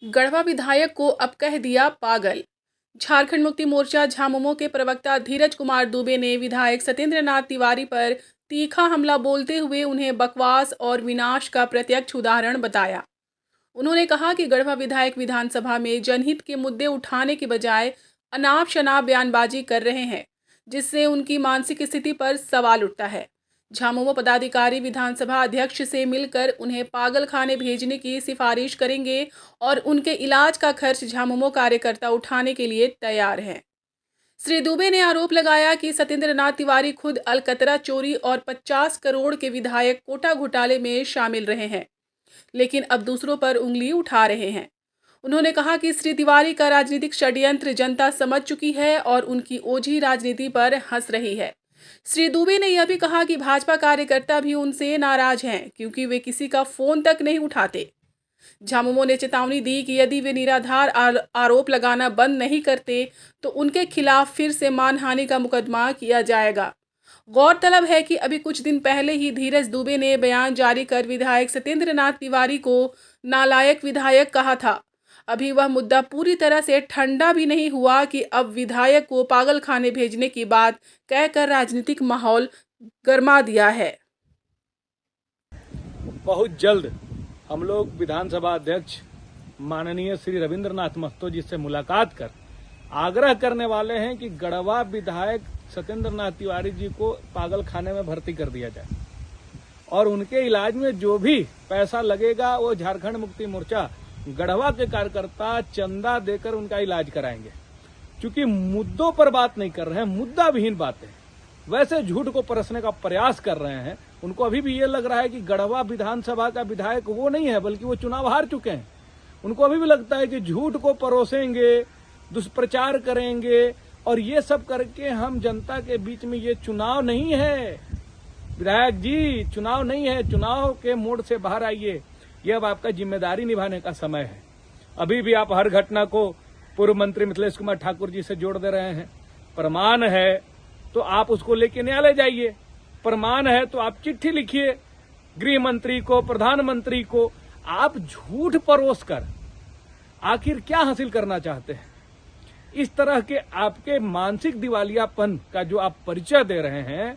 गढ़वा विधायक को अब कह दिया पागल। झारखंड मुक्ति मोर्चा झामुमो के प्रवक्ता धीरज कुमार दुबे ने विधायक सत्येंद्र नाथ तिवारी पर तीखा हमला बोलते हुए उन्हें बकवास और विनाश का प्रत्यक्ष उदाहरण बताया। उन्होंने कहा कि गढ़वा विधायक विधानसभा में जनहित के मुद्दे उठाने के बजाय अनाप शनाप बयानबाजी कर रहे हैं, जिससे उनकी मानसिक स्थिति पर सवाल उठता है। झामुमो पदाधिकारी विधानसभा अध्यक्ष से मिलकर उन्हें पागल खाने भेजने की सिफारिश करेंगे और उनके इलाज का खर्च झामुमो कार्यकर्ता उठाने के लिए तैयार हैं। श्री दुबे ने आरोप लगाया कि सत्येंद्र नाथ तिवारी खुद अलकतरा चोरी और 50 करोड़ के विधायक कोटा घोटाले में शामिल रहे हैं, लेकिन अब दूसरों पर उंगली उठा रहे हैं। उन्होंने कहा कि श्री तिवारी का राजनीतिक षड्यंत्र जनता समझ चुकी है और उनकी ओझी राजनीति पर हंस रही है। श्री दुबे ने यह भी कहा कि भाजपा कार्यकर्ता भी उनसे नाराज हैं, क्योंकि वे किसी का फोन तक नहीं उठाते। झामुमो ने चेतावनी दी कि यदि वे निराधार आरोप लगाना बंद नहीं करते तो उनके खिलाफ फिर से मानहानि का मुकदमा किया जाएगा। गौरतलब है कि अभी कुछ दिन पहले ही धीरज दुबे ने बयान जारी कर विधायक सत्येंद्र नाथ तिवारी को नालायक विधायक कहा था। अभी वह मुद्दा पूरी तरह से ठंडा भी नहीं हुआ कि अब विधायक को पागल खाने भेजने की बात कहकर राजनीतिक माहौल गर्मा दिया है। बहुत जल्द हम लोग विधानसभा अध्यक्ष माननीय श्री रविंद्रनाथ महतो जी से मुलाकात कर आग्रह करने वाले हैं कि गढ़वा विधायक सत्येंद्र नाथ तिवारी जी को पागल खाने में भर्ती कर दिया जाए और उनके इलाज में जो भी पैसा लगेगा वो झारखंड मुक्ति मोर्चा गढ़वा के कार्यकर्ता चंदा देकर उनका इलाज कराएंगे। क्योंकि मुद्दों पर बात नहीं कर रहे हैं, मुद्दा विहीन बातें वैसे झूठ को परसने का प्रयास कर रहे हैं। उनको अभी भी ये लग रहा है कि गढ़वा विधानसभा का विधायक वो नहीं है, बल्कि वो चुनाव हार चुके हैं। उनको अभी भी लगता है कि झूठ को परोसेंगे, दुष्प्रचार करेंगे और ये सब करके हम जनता के बीच में, ये चुनाव नहीं है विधायक जी, चुनाव नहीं है। चुनाव के मोड से बाहर आइए, यह अब आपका जिम्मेदारी निभाने का समय है। अभी भी आप हर घटना को पूर्व मंत्री मिथिलेश कुमार ठाकुर जी से जोड़ दे रहे हैं। प्रमाण है तो आप उसको लेके न्यायालय जाइए, प्रमाण है तो आप चिट्ठी लिखिए गृह मंत्री को, प्रधानमंत्री को। आप झूठ परोस कर आखिर क्या हासिल करना चाहते हैं? इस तरह के आपके मानसिक दिवालियापन का जो आप परिचय दे रहे हैं,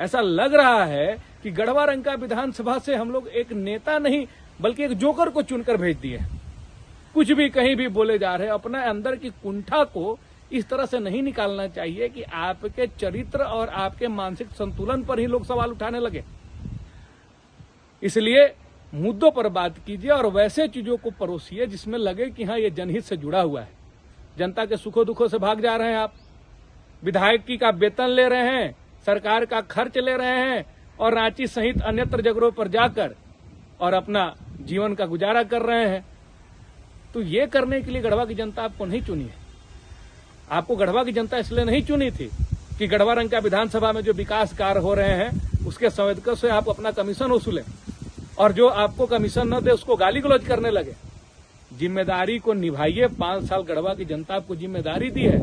ऐसा लग रहा है कि गढ़वा रंका विधानसभा से हम लोग एक नेता नहीं बल्कि एक जोकर को चुनकर भेज दिए। कुछ भी कहीं भी बोले जा रहे हैं। अपने अंदर की कुंठा को इस तरह से नहीं निकालना चाहिए कि आपके चरित्र और आपके मानसिक संतुलन पर ही लोग सवाल उठाने लगे। इसलिए मुद्दों पर बात कीजिए और वैसे चीजों को परोसिए जिसमें लगे कि हाँ, ये जनहित से जुड़ा हुआ है। जनता के सुखों दुखों से भाग जा रहे हैं आप, विधायकी का वेतन ले रहे हैं, सरकार का खर्च ले रहे हैं और रांची सहित अन्यत्र जगहों पर जाकर और अपना जीवन का गुजारा कर रहे हैं। तो ये करने के लिए गढ़वा की जनता आपको नहीं चुनी है। आपको गढ़वा की जनता इसलिए नहीं चुनी थी कि गढ़वा रंका विधानसभा में जो विकास कार्य हो रहे हैं उसके संवेदकों से आप अपना कमीशन वसूलें और जो आपको कमीशन न दे उसको गाली गलौज करने लगे। जिम्मेदारी को निभाइए। 5 साल गढ़वा की जनता आपको जिम्मेदारी दी है।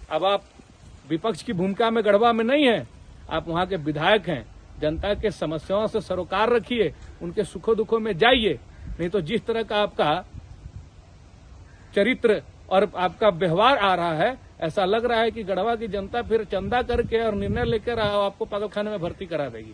अब आप विपक्ष की भूमिका में गढ़वा में नहीं है, आप वहां के विधायक हैं। जनता के समस्याओं से सरोकार रखिए, उनके सुखों दुखों में जाइए। नहीं तो जिस तरह का आपका चरित्र और आपका व्यवहार आ रहा है, ऐसा लग रहा है कि गढ़वा की जनता फिर चंदा करके और निर्णय लेकर आपको पागलखाने में भर्ती करा देगी।